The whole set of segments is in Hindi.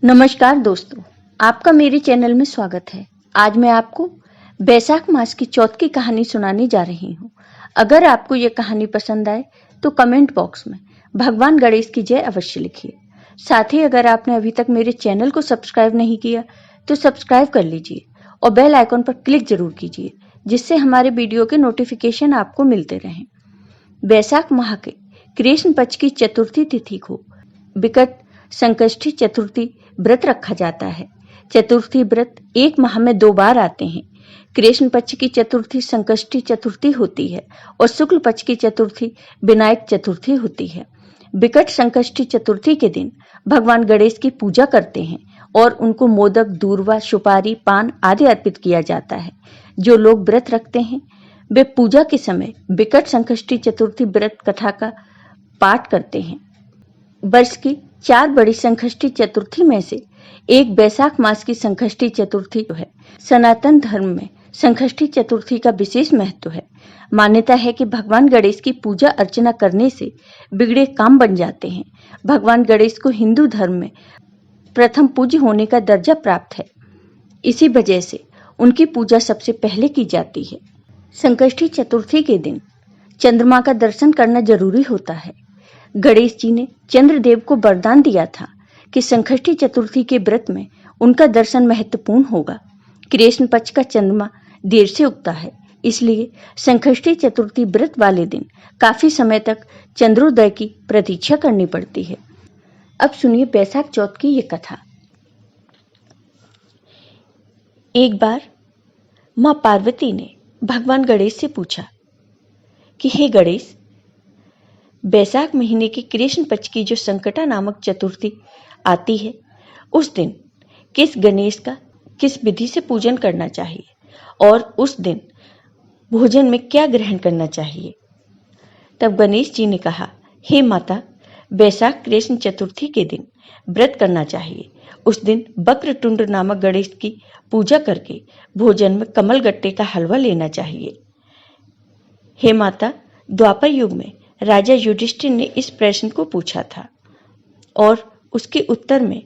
नमस्कार दोस्तों, आपका मेरे चैनल में स्वागत है। आज मैं आपको बैसाख मास की चौथ की कहानी सुनाने जा रही हूँ। अगर आपको ये कहानी पसंद आए तो कमेंट बॉक्स में भगवान गणेश की जय अवश्य लिखिए। साथ ही अगर आपने अभी तक मेरे चैनल को सब्सक्राइब नहीं किया तो सब्सक्राइब कर लीजिए और बेल आइकॉन पर क्लिक जरूर कीजिए, जिससे हमारे वीडियो के नोटिफिकेशन आपको मिलते रहें। बैसाख माह के कृष्ण पक्ष की चतुर्थी तिथि को विकट संकष्टी चतुर्थी व्रत रखा जाता है। चतुर्थी व्रत एक माह में 2 बार आते हैं। कृष्ण पक्ष की चतुर्थी संकष्टी चतुर्थी होती है और शुक्ल पक्ष की चतुर्थी विनायक चतुर्थी होती है। विकट संकष्टी चतुर्थी के दिन भगवान गणेश की पूजा करते हैं और उनको मोदक, दूर्वा, सुपारी, पान आदि अर्पित किया जाता है। जो लोग व्रत रखते हैं वे पूजा के समय विकट संकष्टी चतुर्थी व्रत कथा का पाठ करते हैं। वर्ष की 4 बड़ी संकष्टी चतुर्थी में से एक बैसाख मास की संकष्टी चतुर्थी है। सनातन धर्म में संकष्टी चतुर्थी का विशेष महत्व है। मान्यता है कि भगवान गणेश की पूजा अर्चना करने से बिगड़े काम बन जाते हैं। भगवान गणेश को हिंदू धर्म में प्रथम पूज्य होने का दर्जा प्राप्त है। इसी वजह से उनकी पूजा सबसे पहले की जाती है। संकष्टी चतुर्थी के दिन चंद्रमा का दर्शन करना जरूरी होता है। गणेश जी ने चंद्रदेव को वरदान दिया था कि संकष्टी चतुर्थी के व्रत में उनका दर्शन महत्वपूर्ण होगा। कृष्ण पक्ष का चंद्रमा देर से उगता है, इसलिए संकष्टी चतुर्थी व्रत वाले दिन काफी समय तक चंद्रोदय की प्रतीक्षा करनी पड़ती है। अब सुनिए बैसाख चौथ की ये कथा। एक बार मां पार्वती ने भगवान गणेश से पूछा कि हे गणेश, बैसाख महीने की कृष्ण पक्ष की जो संकटा नामक चतुर्थी आती है, उस दिन किस गणेश का किस विधि से पूजन करना चाहिए और उस दिन भोजन में क्या ग्रहण करना चाहिए। तब गणेश जी ने कहा, हे माता, बैसाख कृष्ण चतुर्थी के दिन व्रत करना चाहिए। उस दिन वक्रतुंड नामक गणेश की पूजा करके भोजन में कमल गट्टे का हलवा लेना चाहिए। हे माता, द्वापर युग में राजा युधिष्ठिर ने इस प्रश्न को पूछा था और उसके उत्तर में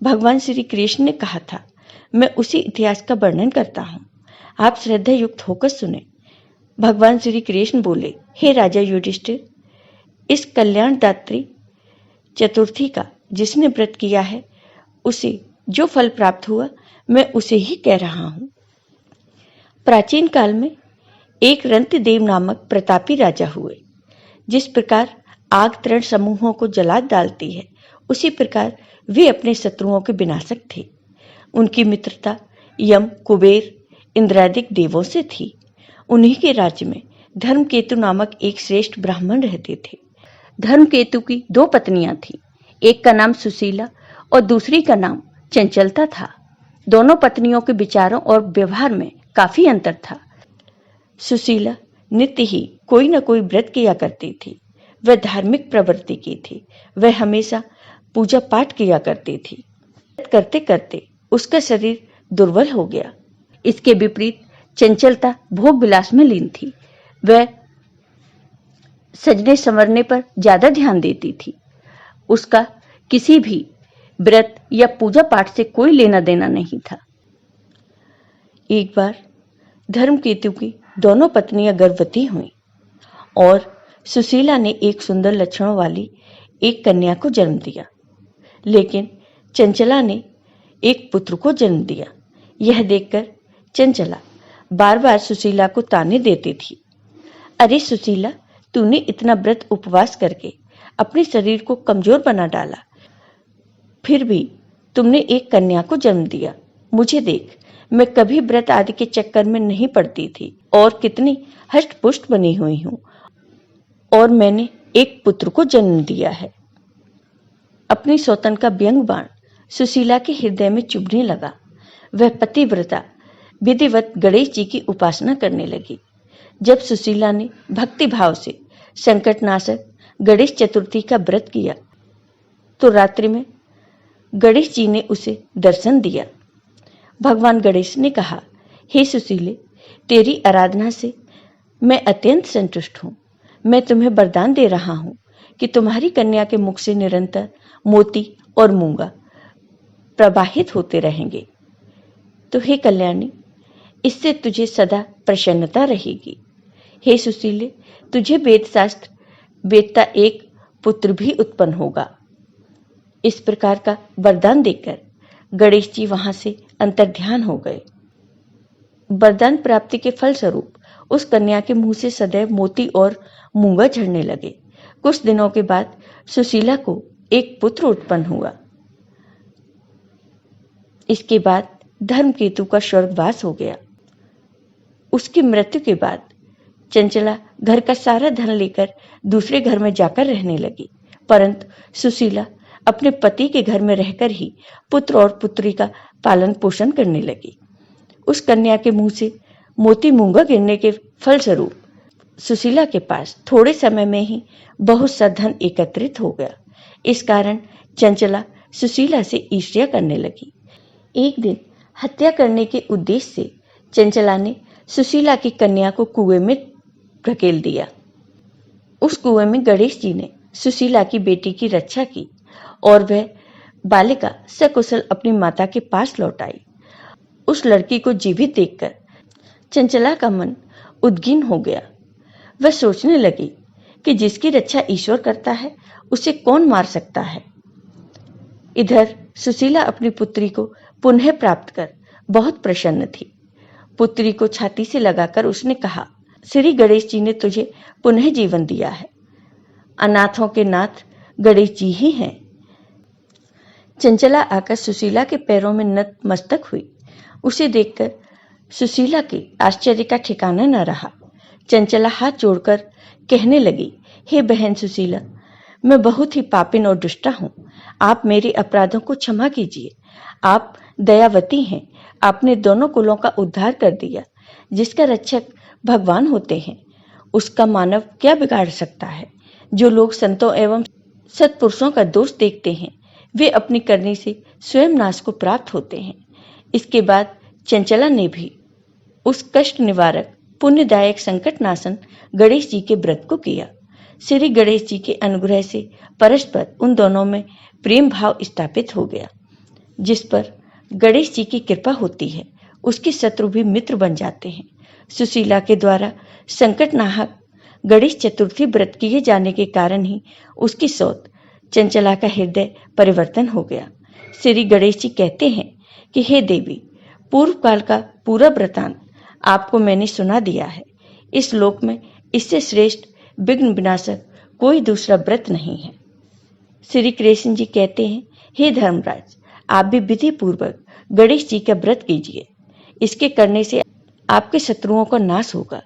भगवान श्री कृष्ण ने कहा था। मैं उसी इतिहास का वर्णन करता हूँ, आप श्रद्धा युक्त होकर सुने। भगवान श्री कृष्ण बोले, हे राजा युधिष्ठिर, इस कल्याणदात्री चतुर्थी का जिसने व्रत किया है उसे जो फल प्राप्त हुआ मैं उसे ही कह रहा हूँ। प्राचीन काल में एक रंतिदेव नामक प्रतापी राजा हुए। जिस प्रकार आग तृण समूहों को जला डालती है, उसी प्रकार वे अपने शत्रुओं के विनाशक थे। उनकी मित्रता यम, कुबेर, इंद्रादिक देवों से थी। उन्हीं के राज्य में धर्मकेतु नामक एक श्रेष्ठ ब्राह्मण रहते थे। धर्मकेतु की 2 पत्नियां थीं। एक का नाम सुशीला और दूसरी का नाम चंचलता था। दोनों पत्नियों के विचारों और व्यवहार में काफी अंतर था। सुशीला नित्य ही कोई न कोई व्रत किया करती थी। वह धार्मिक प्रवृत्ति की थी। वह हमेशा पूजा पाठ किया करती थी। करते करते उसका शरीर दुर्बल हो गया। इसके विपरीत चंचलता भोग विलास में लीन थी। वह सजने संवरने पर ज्यादा ध्यान देती थी। उसका किसी भी व्रत या पूजा पाठ से कोई लेना देना नहीं था। एक बार धर्मकेतु की दोनों पत्नियां गर्भवती हुईं और सुशीला ने एक सुंदर लक्षणों वाली एक कन्या को जन्म दिया, लेकिन चंचला ने एक पुत्र को जन्म दिया। यह देखकर चंचला बार बार सुशीला को ताने देती थी। अरे सुशीला, तूने इतना व्रत उपवास करके अपने शरीर को कमजोर बना डाला, फिर भी तुमने एक कन्या को जन्म दिया। मुझे देख, मैं कभी व्रत आदि के चक्कर में नहीं पड़ती थी और कितनी हष्ट पुष्ट बनी हुई हूं, और मैंने एक पुत्र को जन्म दिया है। अपनी सौतन का व्यंग बाण सुशीला के हृदय में चुभने लगा। वह पतिव्रता विधिवत गणेश जी की उपासना करने लगी। जब सुशीला ने भक्ति भाव से संकटनाशक गणेश चतुर्थी का व्रत किया तो रात्रि में गणेश जी ने उसे दर्शन दिया। भगवान गणेश ने कहा, हे सुशीले, तेरी आराधना से मैं अत्यंत संतुष्ट हूं। मैं तुम्हें वरदान दे रहा हूं कि तुम्हारी कन्या के मुख से निरंतर मोती और मूंगा प्रवाहित होते रहेंगे। तो हे कल्याणी, इससे तुझे सदा प्रसन्नता रहेगी। हे सुशीले, तुझे वेदशास्त्र वेदता एक पुत्र भी उत्पन्न होगा। इस प्रकार का वरदान देकर गणेश जी वहां से अंतर्ध्यान हो गए। वरदान प्राप्ति के फलस्वरूप उस कन्या के मुंह से सदैव मोती और मूंगा झड़ने लगे। कुछ दिनों के बाद सुशीला को एक पुत्र उत्पन्न हुआ। इसके बाद धर्मकेतु का स्वर्गवास हो गया। उसकी मृत्यु के बाद चंचला घर का सारा धन लेकर दूसरे घर में जाकर रहने लगी, परंतु सुशीला अपने पति के घर में रहकर ही पुत्र और पुत्री का पालन पोषण करने लगी। उस कन्या के मुंह से मोती मूंगा गिरने के फलस्वरूप सुशीला के पास थोड़े समय में ही बहुत सा धन एकत्रित हो गया। इस कारण चंचला सुशीला से ईर्ष्या करने लगी। एक दिन हत्या करने के उद्देश्य से चंचला ने सुशीला की कन्या को कुएं में ढकेल दिया। उस कुएं में गणेश जी ने सुशीला की बेटी की रक्षा की और वह बालिका सकुशल अपनी माता के पास लौट आई। उस लड़की को जीवित देखकर चंचला का मन उद्गिन हो गया। वह सोचने लगी कि जिसकी रक्षा ईश्वर करता है उसे कौन मार सकता है। इधर सुशीला अपनी पुत्री को पुनः प्राप्त कर बहुत प्रसन्न थी। पुत्री को छाती से लगाकर उसने कहा, श्री गणेश जी ने तुझे पुनः जीवन दिया है। अनाथों के नाथ गणेश जी ही हैं। चंचला आकर सुशीला के पैरों में नतमस्तक हुई। उसे देखकर सुशीला के आश्चर्य का ठिकाना न रहा। चंचला हाथ जोड़कर कहने लगी, हे बहन सुशीला, मैं बहुत ही पापिन और दुष्टा हूँ। आप मेरे अपराधों को क्षमा कीजिए। आप दयावती हैं। आपने दोनों कुलों का उद्धार कर दिया। जिसका रक्षक भगवान होते हैं उसका मानव क्या बिगाड़ सकता है। जो लोग संतों एवं सत्पुरुषों का दोष देखते हैं वे अपनी करनी से स्वयं नाश को प्राप्त होते हैं। इसके बाद चंचला ने भी उस कष्ट निवारक पुण्यदायक संकट नाशन गणेश जी के व्रत को किया। श्री गणेश जी के अनुग्रह से परस्पर उन दोनों में प्रेम भाव स्थापित हो गया। जिस पर गणेश जी की कृपा होती है उसके शत्रु भी मित्र बन जाते हैं। सुशीला के द्वारा संकट नाहक गणेश चतुर्थी व्रत किए जाने के कारण ही उसकी सोच चंचला का हृदय परिवर्तन हो गया। श्री गणेश जी कहते हैं कि हे देवी, पूर्व काल का पूरा वृतांत आपको मैंने सुना दिया है। इस लोक में इससे श्रेष्ठ विघ्न विनाशक कोई दूसरा व्रत नहीं है। श्री कृष्ण जी कहते हैं, हे धर्मराज, आप भी विधि पूर्वक गणेश जी का व्रत कीजिए। इसके करने से आपके शत्रुओं का नाश होगा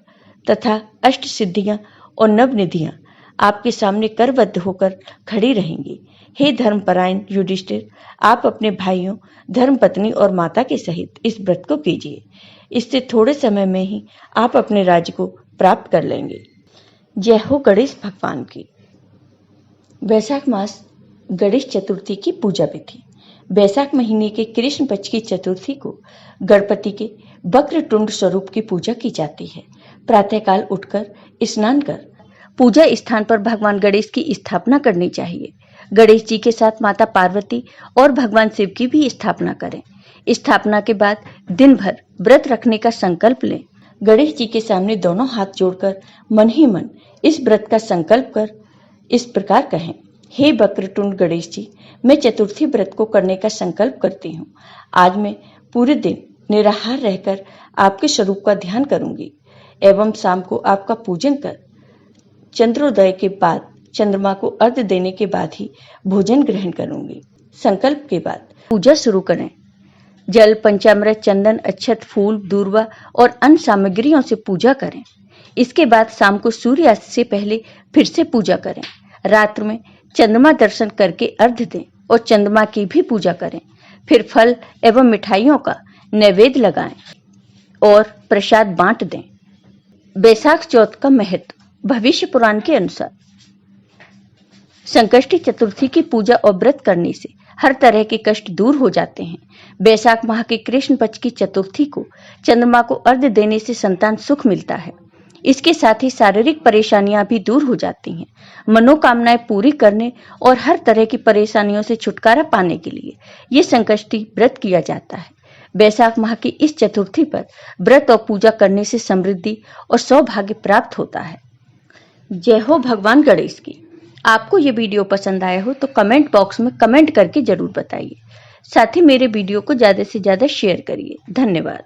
तथा अष्ट सिद्धियां और नवनिधियां आपके सामने करबद्ध होकर खड़ी रहेंगी। हे धर्मपरायण युधिष्ठिर, आप अपने भाइयों, धर्मपत्नी और माता के सहित इस व्रत को कीजिए। इससे थोड़े समय में ही आप अपने राज्य को प्राप्त कर लेंगे। जय हो गणेश भगवान की। वैशाख मास गणेश चतुर्थी की पूजा विधि। वैशाख महीने के कृष्ण पक्ष की चतुर्थी को गणपति के वक्रतुंड स्वरूप की पूजा की जाती है। प्रातःकाल उठकर स्नान कर पूजा स्थान पर भगवान गणेश की स्थापना करनी चाहिए। गणेश जी के साथ माता पार्वती और भगवान शिव की भी स्थापना करें। स्थापना के बाद दिन भर व्रत रखने का संकल्प लें। गणेश जी के सामने दोनों हाथ जोड़कर मन ही मन इस व्रत का संकल्प कर इस प्रकार कहें, हे वक्रतुंड गणेश जी, मैं चतुर्थी व्रत को करने का संकल्प करती हूँ। आज मैं पूरे दिन निराहार रहकर आपके स्वरूप का ध्यान करूंगी एवं शाम को आपका पूजन कर चंद्रोदय के बाद चंद्रमा को अर्घ्य देने के बाद ही भोजन ग्रहण करूंगी। संकल्प के बाद पूजा शुरू करें। जल, पंचामृत, चंदन, अक्षत, फूल, दूर्वा और अन्य सामग्रियों से पूजा करें। इसके बाद शाम को सूर्यास्त से पहले फिर से पूजा करें। रात्र में चंद्रमा दर्शन करके अर्घ्य दें और चंद्रमा की भी पूजा करें। फिर फल एवं मिठाइयों का नैवेद्य लगाएं और प्रसाद बांट दें। वैशाख चौथ का महत्व। भविष्य पुराण के अनुसार संकष्टी चतुर्थी की पूजा और व्रत करने से हर तरह के कष्ट दूर हो जाते हैं। वैशाख माह के कृष्ण पक्ष की चतुर्थी को चंद्रमा को अर्घ्य देने से संतान सुख मिलता है। इसके साथ ही शारीरिक परेशानियां भी दूर हो जाती हैं। मनोकामनाएं पूरी करने और हर तरह की परेशानियों से छुटकारा पाने के लिए ये संकष्टी व्रत किया जाता है। बैसाख माह की इस चतुर्थी पर व्रत और पूजा करने से समृद्धि और सौभाग्य प्राप्त होता है। जय हो भगवान गणेश की। आपको ये वीडियो पसंद आया हो तो कमेंट बॉक्स में कमेंट करके जरूर बताइए। साथ ही मेरे वीडियो को ज्यादा से ज्यादा शेयर करिए। धन्यवाद।